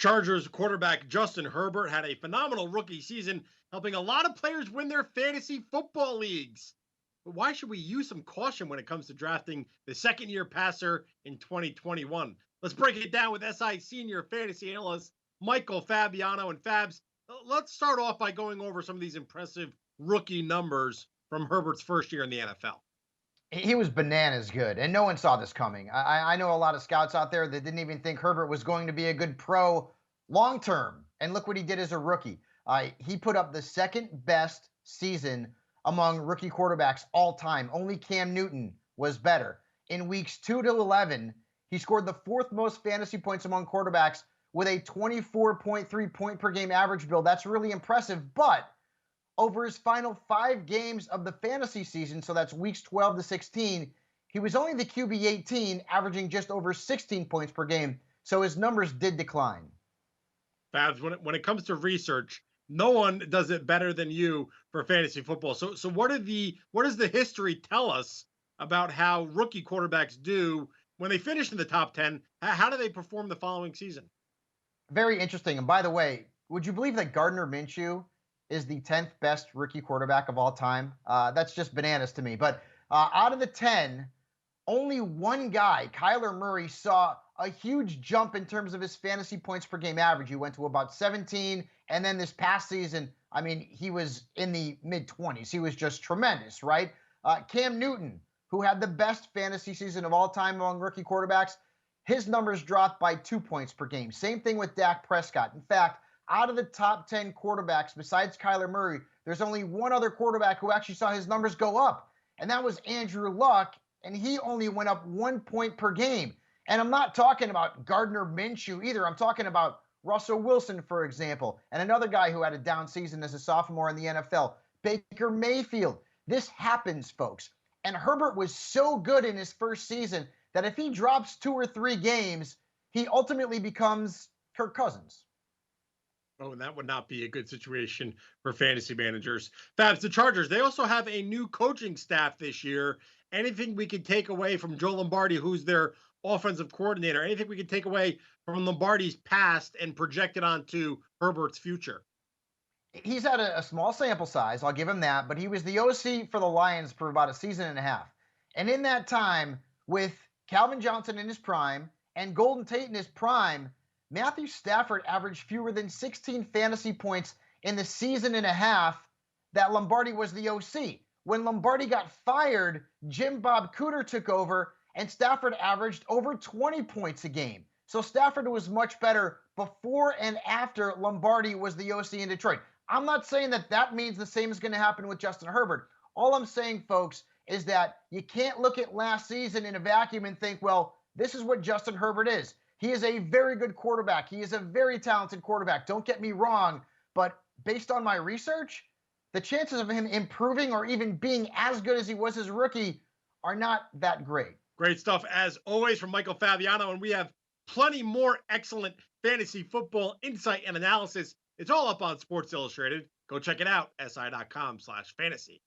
Chargers quarterback Justin Herbert had a phenomenal rookie season, helping a lot of players win their fantasy football leagues. But why should we use some caution when it comes to drafting the second year passer in 2021? Let's break it down with SI senior fantasy analyst Michael Fabiano. And Fabs, let's start off by going over some of these impressive rookie numbers from Herbert's first year in the NFL. He was bananas good, and no one saw this coming. I know a lot of scouts out there that didn't even think Herbert was going to be a good pro long term. And look what he did as a rookie. He put up the second best season among rookie quarterbacks all time. Only Cam Newton was better. In weeks 2 to 11, he scored the fourth most fantasy points among quarterbacks with a 24.3 point per game average, Bill. That's really impressive. But over his final 5 games of the fantasy season, so that's weeks 12 to 16, he was only the QB 18, averaging just over 16 points per game. So his numbers did decline. Fabs, when it comes to research, no one does it better than you for fantasy football. So what does the history tell us about how rookie quarterbacks do when they finish in the top 10? How do they perform the following season? Very interesting. And by the way, would you believe that Gardner Minshew is the 10th best rookie quarterback of all time? That's just bananas to me. But out of the 10, only one guy, Kyler Murray, saw a huge jump in terms of his fantasy points per game average. He went to about 17. And then this past season, I mean, he was in the mid-20s. He was just tremendous, right? Cam Newton, who had the best fantasy season of all time among rookie quarterbacks, his numbers dropped by 2 points per game. Same thing with Dak Prescott. In fact, out of the top 10 quarterbacks, besides Kyler Murray, there's only one other quarterback who actually saw his numbers go up, and that was Andrew Luck, and he only went up 1 point per game. And I'm not talking about Gardner Minshew either. I'm talking about Russell Wilson, for example, and another guy who had a down season as a sophomore in the NFL, Baker Mayfield. This happens, folks. And Herbert was so good in his first season that if he drops 2 or 3 games, he ultimately becomes Kirk Cousins. Oh, and that would not be a good situation for fantasy managers. Fabs, the Chargers, they also have a new coaching staff this year. Anything we could take away from Joe Lombardi, who's their offensive coordinator? Anything we could take away from Lombardi's past and project it onto Herbert's future? He's had a small sample size, I'll give him that, but he was the OC for the Lions for about a season and a half. And in that time, with Calvin Johnson in his prime and Golden Tate in his prime, Matthew Stafford averaged fewer than 16 fantasy points in the season and a half that Lombardi was the OC. When Lombardi got fired, Jim Bob Cooter took over, and Stafford averaged over 20 points a game. So Stafford was much better before and after Lombardi was the OC in Detroit. I'm not saying that means the same is going to happen with Justin Herbert. All I'm saying, folks, is that you can't look at last season in a vacuum and think, well, this is what Justin Herbert is. He is a very good quarterback. He is a very talented quarterback. Don't get me wrong, but based on my research, the chances of him improving or even being as good as he was as a rookie are not that great. Great stuff, as always, from Michael Fabiano, and we have plenty more excellent fantasy football insight and analysis. It's all up on Sports Illustrated. Go check it out, si.com/fantasy.